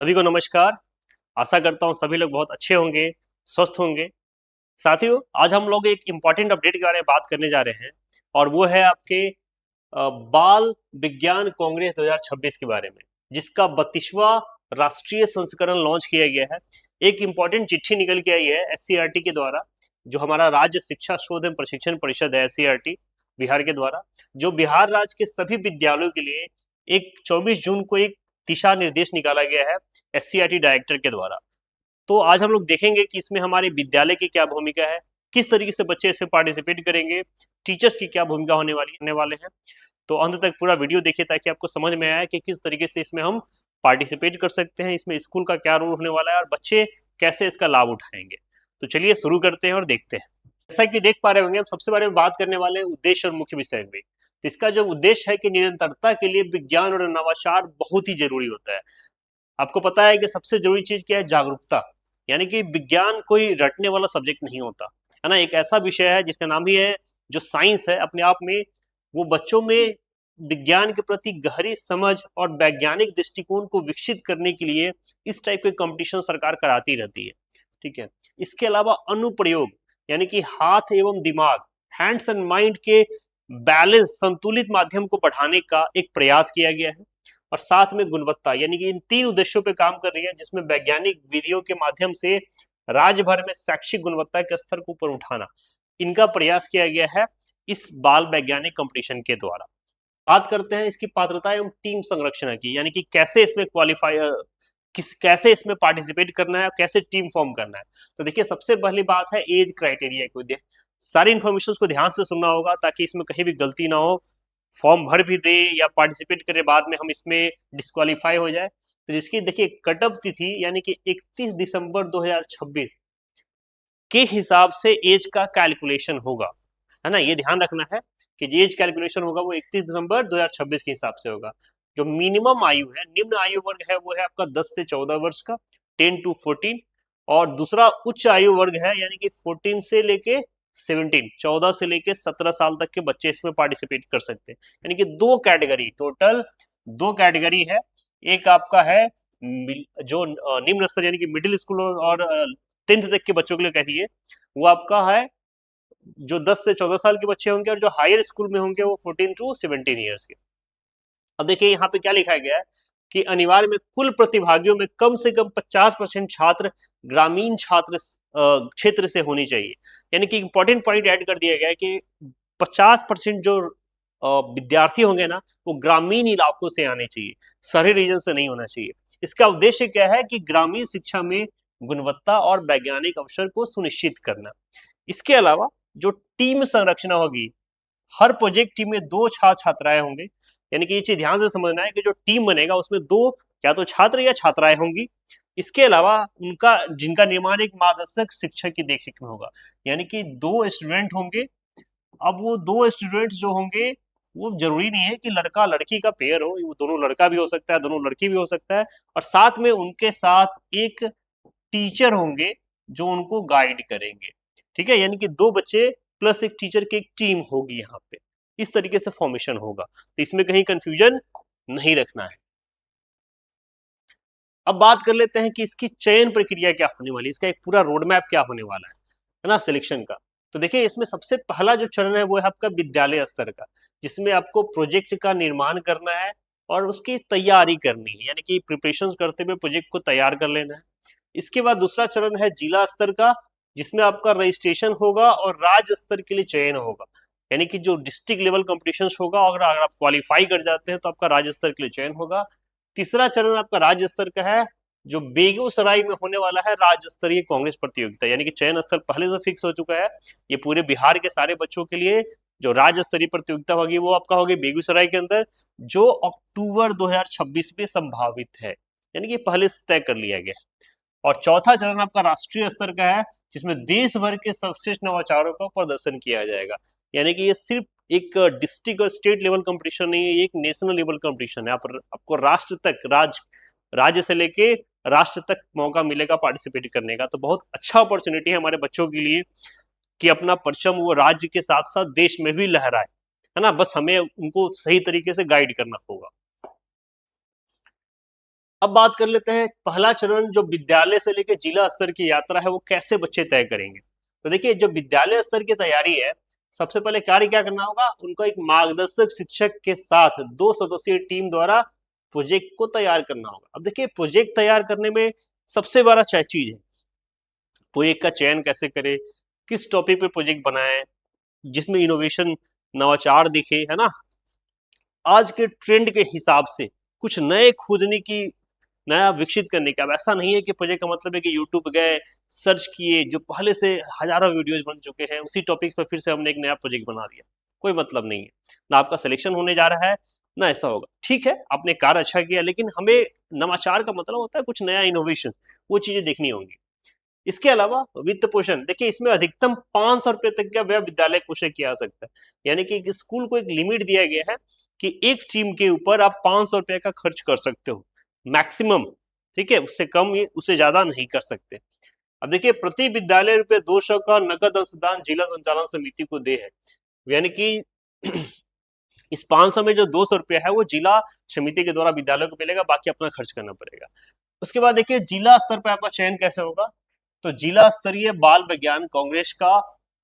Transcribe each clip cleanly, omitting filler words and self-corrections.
सभी को नमस्कार। आशा करता हूँ सभी लोग बहुत अच्छे होंगे, स्वस्थ होंगे। साथियों, आज हम लोग एक इम्पॉर्टेंट अपडेट के बारे में बात करने जा रहे हैं और वो है आपके बाल विज्ञान कांग्रेस 2026 के बारे में, जिसका 32वां राष्ट्रीय संस्करण लॉन्च किया गया है। एक इम्पॉर्टेंट चिट्ठी निकल के आई है एससीईआरटी के द्वारा, जो हमारा राज्य शिक्षा शोध एवं प्रशिक्षण परिषद है एससीईआरटी बिहार के द्वारा, जो बिहार राज्य के सभी विद्यालयों के लिए एक 24 जून को एक दिशा निर्देश निकाला गया है एससीईआरटी डायरेक्टर के द्वारा। तो आज हम लोग देखेंगे कि इसमें हमारे विद्यालय की क्या भूमिका है, किस तरीके से बच्चे इसमें पार्टिसिपेट करेंगे, टीचर्स की क्या भूमिका होने वाले हैं। तो अंत तक पूरा वीडियो देखिए ताकि आपको समझ में आए कि किस तरीके से इसमें हम पार्टिसिपेट कर सकते हैं, इसमें स्कूल का क्या रोल होने वाला है और बच्चे कैसे इसका लाभ उठाएंगे। तो चलिए शुरू करते हैं और देखते हैं। जैसा कि देख पा रहे होंगे, हम सबसे बारे में बात करने वाले हैं उद्देश्य और मुख्य विषय में। तो इसका जो उद्देश्य है कि निरंतरता के लिए विज्ञान और नवाचार बहुत ही जरूरी होता है। आपको पता है कि सबसे जरूरी चीज क्या है? जागरूकता। यानी कि विज्ञान कोई रटने वाला सब्जेक्ट नहीं होता है ना, एक ऐसा विषय है जिसका नाम ही है, जो साइंस है अपने आप में, वो बच्चों में विज्ञान के प्रति गहरी समझ और वैज्ञानिक दृष्टिकोण को विकसित करने के लिए इस टाइप के कंपटीशन सरकार कराती रहती है। ठीक है। इसके अलावा अनुप्रयोग, यानी कि हाथ एवं दिमाग, हैंड्स एंड माइंड के बैलेंस, संतुलित माध्यम को बढ़ाने का एक प्रयास किया गया है। और साथ में गुणवत्ता, यानी कि इन तीन उद्देश्यों पे काम कर रही है, जिसमें वैज्ञानिक विधियों के माध्यम से राज्य भर में शैक्षिक गुणवत्ता के स्तर को ऊपर उठाना, इनका प्रयास किया गया है इस बाल वैज्ञानिक कंपटीशन के द्वारा। बात करते हैं इसकी पात्रता एवं टीम संरक्षण की, यानी कि कैसे इसमें क्वालिफाई, कैसे इसमें पार्टिसिपेट करना है, कैसे टीम फॉर्म करना है। तो देखिए, सबसे पहली बात है एज क्राइटेरिया को। सारी इन्फॉर्मेशन को ध्यान से सुनना होगा ताकि इसमें कहीं भी गलती ना हो, फॉर्म भर भी दे या पार्टिसिपेट करे बाद में हम इसमें डिस्क्वालीफाई हो जाए। तो जिसकी देखिए कट ऑफ तिथि, यानी कि 31 दिसंबर 2026 के हिसाब से एज का कैलकुलेशन होगा, है ना। ये ध्यान रखना है कि जो एज कैलकुलेशन होगा वो 31 दिसंबर 2026 के हिसाब से होगा। जो मिनिमम आयु है, निम्न आयु वर्ग है, वो है आपका 10 से 14 वर्ष का, 10 to 14। और दूसरा उच्च आयु वर्ग है, यानी कि 14 से लेके 17, 14 से लेके 17 साल तक के बच्चे इसमें पार्टिसिपेट कर सकते हैं। यानी कि दो कैटेगरी, टोटल दो कैटेगरी है। एक आपका है जो निम्न स्तर, यानी कि मिडिल स्कूल और 10th तक के बच्चों के लिए कहती है, वो आपका है जो 10 से 14 साल के बच्चे होंगे, और जो हायर स्कूल में होंगे वो 14 to 17 ईयर्स के। अब देखिए यहाँ पे क्या लिखा गया है कि अनिवार्य में कुल प्रतिभागियों में कम से कम 50% छात्र ग्रामीण छात्र क्षेत्र से होनी चाहिए। यानी कि इंपॉर्टेंट पॉइंट ऐड कर दिया गया है कि 50% जो विद्यार्थी होंगे ना, वो ग्रामीण इलाकों से आने चाहिए, शहरी रीजन से नहीं होना चाहिए। इसका उद्देश्य क्या है कि ग्रामीण शिक्षा में गुणवत्ता और वैज्ञानिक अवसर को सुनिश्चित करना। इसके अलावा जो टीम संरचना होगी, हर प्रोजेक्ट टीम में दो छात्र छात्राएं होंगे। यानी कि ये चीज ध्यान से समझना है कि जो टीम बनेगा उसमें दो या तो छात्र या छात्राएं होंगी। इसके अलावा उनका जिनका निर्माण एक मार्गदर्शक शिक्षक की देखरेख में होगा। यानी कि दो स्टूडेंट होंगे। अब वो दो स्टूडेंट्स जो होंगे, वो जरूरी नहीं है कि लड़का लड़की का पेयर हो, वो दोनों लड़का भी हो सकता है, दोनों लड़की भी हो सकता है। और साथ में उनके साथ एक टीचर होंगे जो उनको गाइड करेंगे। ठीक है, यानी कि दो बच्चे प्लस एक टीचर की एक टीम होगी यहाँ पे। इस तरीके से फॉर्मेशन होगा, तो इसमें कहीं कंफ्यूजन नहीं रखना है। अब बात कर लेते हैं कि इसकी चयन प्रक्रिया क्या होने वाली है, इसका एक पूरा रोड मैप क्या होने वाला है ना, सिलेक्शन का। तो देखिए, इसमें सबसे पहला जो चरण है वो है आपका विद्यालय स्तर का, जिसमें आपको प्रोजेक्ट का निर्माण करना है और उसकी तैयारी करनी है, यानी कि प्रिपरेशन करते हुए प्रोजेक्ट को तैयार कर लेना है। इसके बाद दूसरा चरण है जिला स्तर का, जिसमें आपका रजिस्ट्रेशन होगा और राज्य स्तर के लिए चयन होगा। यानी कि जो डिस्ट्रिक्ट लेवल कॉम्पिटिशन होगा, अगर आप क्वालिफाई कर जाते हैं तो आपका राज्य स्तर के लिए चयन होगा। तीसरा चरण आपका राज्य स्तर का है, जो बेगूसराय में होने वाला है राज्य स्तरीय कांग्रेस प्रतियोगिता। यानी कि चयन स्थल पहले से फिक्स हो चुका है। ये पूरे बिहार के सारे बच्चों के लिए जो राज्य स्तरीय प्रतियोगिता होगी वो आपका होगी बेगूसराय के अंदर, जो अक्टूबर 2026 में संभावित है। यानी कि पहले से तय कर लिया गया है। और चौथा चरण आपका राष्ट्रीय स्तर का है, जिसमें देश भर के सर्वश्रेष्ठ नवाचारों का प्रदर्शन किया जाएगा। यानी कि ये सिर्फ एक डिस्ट्रिक्ट और स्टेट लेवल कंपटीशन नहीं है, ये एक नेशनल लेवल कंपटीशन है। आपको राष्ट्र तक, राज्य से लेके राष्ट्र तक मौका मिलेगा पार्टिसिपेट करने का। तो बहुत अच्छा अपॉर्चुनिटी है हमारे बच्चों के लिए कि अपना परचम वो राज्य के साथ साथ देश में भी लहराए, है ना। बस हमें उनको सही तरीके से गाइड करना होगा। अब बात कर लेते हैं पहला चरण, जो विद्यालय से लेकर जिला स्तर की यात्रा है वो कैसे बच्चे तय करेंगे। तो देखिए, जो विद्यालय स्तर की तैयारी है, सबसे पहले कार्य क्या करना होगा, उनको एक मार्गदर्शक शिक्षक के साथ 2 सदस्यीय टीम द्वारा प्रोजेक्ट को तैयार करना होगा। अब देखिए, प्रोजेक्ट तैयार करने में सबसे बड़ा चीज है प्रोजेक्ट का चयन कैसे करें, किस टॉपिक पे प्रोजेक्ट बनाएं जिसमें इनोवेशन, नवाचार दिखे, है ना, आज के ट्रेंड के हिसाब से कुछ नए खोजने की, नया विकसित करने का। अब ऐसा नहीं है कि प्रोजेक्ट का मतलब है कि यूट्यूब गए, सर्च किए, जो पहले से हजारों वीडियोज बन चुके हैं उसी टॉपिक्स पर फिर से हमने एक नया प्रोजेक्ट बना दिया। कोई मतलब नहीं है, ना आपका सिलेक्शन होने जा रहा है, ना ऐसा होगा। ठीक है, आपने कार्य अच्छा किया, लेकिन हमें नवाचार का मतलब होता है कुछ नया इनोवेशन, वो चीजें देखनी होंगी। इसके अलावा वित्त पोषण, देखिए इसमें अधिकतम 500 रुपए तक का व्यय विद्यालय पोषण किया जा सकता है। यानी कि स्कूल को एक लिमिट दिया गया है कि एक टीम के ऊपर आप 500 रुपए का खर्च कर सकते हो, मैक्सिमम। ठीक है, उससे कम, उससे ज्यादा नहीं कर सकते। अब देखिए, प्रति विद्यालय रुपए 200 का नकद अंशदान जिला संचालन समिति को दे है। यानी कि इस 500 में जो 200 रुपया है वो जिला समिति के द्वारा विद्यालय को मिलेगा, बाकी अपना खर्च करना पड़ेगा। उसके बाद देखिए, जिला स्तर पर आपका चयन कैसे होगा। तो जिला स्तरीय बाल विज्ञान कांग्रेस का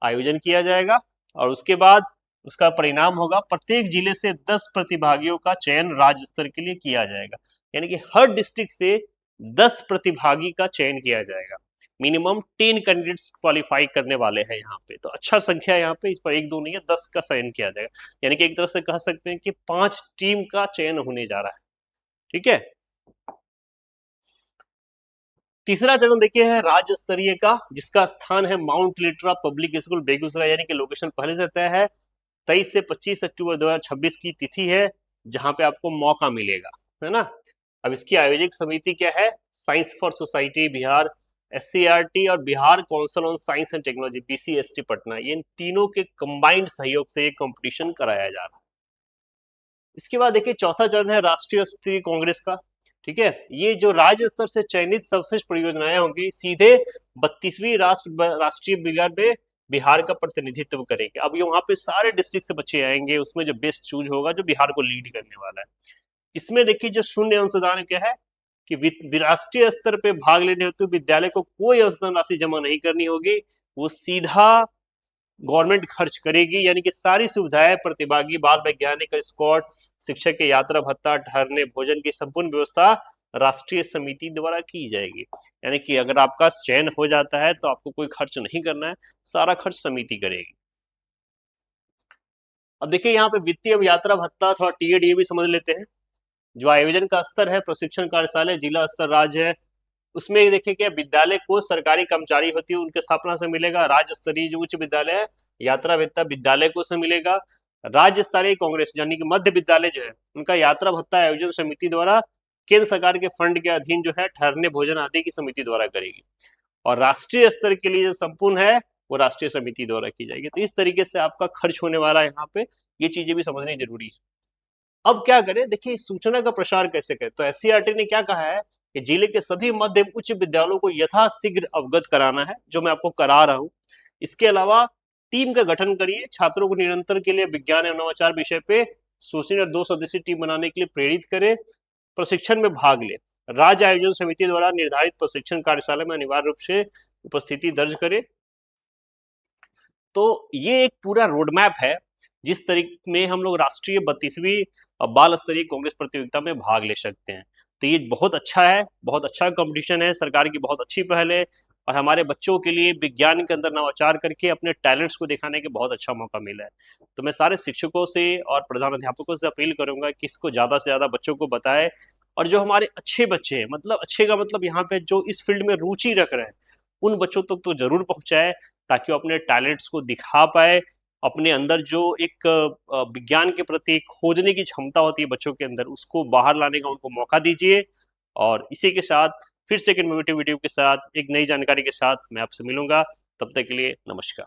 आयोजन किया जाएगा, और उसके बाद उसका परिणाम होगा, प्रत्येक जिले से 10 प्रतिभागियों का चयन राज्य स्तर के लिए किया जाएगा। यानी कि हर डिस्ट्रिक्ट से 10 प्रतिभागी का चयन किया जाएगा। मिनिमम 10 कैंडिडेट्स क्वालिफाई करने वाले हैं यहाँ पे, तो अच्छा संख्या है यहाँ पे, इस पर 1 2 नहीं है, 10 का चयन किया जाएगा। यानी कि एक तरह से कह सकते हैं कि 5 टीम का चयन होने जा रहा है। ठीक है, तीसरा चरण देखिए है राज्य स्तरीय का, जिसका स्थान है mount Litera public school Begusarai. यानी कि लोकेशन पहले से तय है, 23 से 25 अक्टूबर 2026 की तिथि है जहां पे आपको मौका मिलेगा, है ना। अब इसकी आयोजक समिति क्या है, science for society Bihar, SCRT और Bihar council on science and technology BCST Patna, ये इन तीनों के कंबाइंड सहयोग से ये कंपटीशन कराया जा रहा है। इसके बाद देखिए, चौथा चरण है राष्ट्रीय स्तरीय कांग्रेस का। ठीक है, ये जो राज्य स्तर से चयनित सर्वश्रेष्ठ परियोजनाएं होंगी, सीधे 32वीं राष्ट्रीय बिहार में बिहार का प्रतिनिधित्व करेंगे। अब ये वहां पे सारे डिस्ट्रिक्ट से बच्चे आएंगे, उसमें जो बेस्ट चूज होगा, जो बिहार को लीड करने वाला है। इसमें देखिए, जो शून्य अंशदान क्या है कि राष्ट्रीय स्तर पे भाग लेने हेतु विद्यालय को कोई अंशदान राशि जमा नहीं करनी होगी, वो सीधा गवर्नमेंट खर्च करेगी। यानी कि सारी सुविधाएं, प्रतिभागी, बाल वैज्ञानिक, स्कॉट, शिक्षक के यात्रा भत्ता, ठहरने, भोजन की संपूर्ण व्यवस्था राष्ट्रीय समिति द्वारा की जाएगी। यानी कि अगर आपका चयन हो जाता है तो आपको कोई खर्च नहीं करना है, सारा खर्च समिति करेगी। अब देखिए, यहाँ पे वित्तीय यात्रा भत्ता, थोड़ा TAD भी समझ लेते हैं। जो आयोजन का स्तर है, प्रशिक्षण कार्यशाला जिला स्तर, राज्य है, उसमें देखिए क्या, विद्यालय को सरकारी कर्मचारी होती है उनके स्थापना से मिलेगा। राज्य स्तरीय जो उच्च विद्यालय है, यात्रा भत्ता विद्यालय को से मिलेगा। राज्य स्तरीय कांग्रेस यानी कि मध्य विद्यालय जो है, उनका यात्रा भत्ता आयोजन समिति द्वारा केंद्र सरकार के फंड के अधीन जो है, ठहरने, भोजन आदि की समिति द्वारा करेगी। और राष्ट्रीय स्तर के लिए जो संपूर्ण है वो राष्ट्रीय समिति द्वारा की जाएगी। तो इस तरीके से आपका खर्च होने वाला है यहाँ पे, ये चीजें भी समझनी जरूरी है। अब क्या करें, देखिए सूचना का प्रसार कैसे करें। तो SCRT ने क्या कहा है कि जिले के सभी मध्य उच्च विद्यालयों को यथाशीघ्र अवगत कराना है, जो मैं आपको करा रहा हूं। इसके अलावा टीम का गठन करिए, छात्रों को निरंतर के लिए विज्ञान एवं नवाचार विषय पे सोचने और 2 सदस्यीय टीम बनाने के लिए प्रेरित करें, प्रशिक्षण में भाग ले। राज्य आयोजन समिति द्वारा निर्धारित प्रशिक्षण कार्यशाला में अनिवार्य रूप से उपस्थिति दर्ज करे। तो ये एक पूरा रोड मैप है जिस तरीके में हम लोग राष्ट्रीय 32वीं बाल स्तरीय कांग्रेस प्रतियोगिता में भाग ले सकते हैं। तो ये बहुत अच्छा है, बहुत अच्छा कंपटीशन है, सरकार की बहुत अच्छी पहल है, और हमारे बच्चों के लिए विज्ञान के अंदर नवाचार करके अपने टैलेंट्स को दिखाने के बहुत अच्छा मौका मिला है। तो मैं सारे शिक्षकों से और प्रधान अध्यापकों से अपील करूंगा कि इसको ज्यादा से ज्यादा बच्चों को बताएं, और जो हमारे अच्छे बच्चे हैं, मतलब अच्छे का मतलब यहाँ पे जो इस फील्ड में रुचि रख रहे हैं, उन बच्चों तक तो जरूर पहुंचाए, ताकि वो अपने टैलेंट्स को दिखा पाए। अपने अंदर जो एक विज्ञान के प्रति खोजने की क्षमता होती है बच्चों के अंदर, उसको बाहर लाने का उनको मौका दीजिए। और इसी के साथ फिर से एक इनोवेटिव वीडियो के साथ, एक नई जानकारी के साथ मैं आपसे मिलूंगा। तब तक के लिए नमस्कार।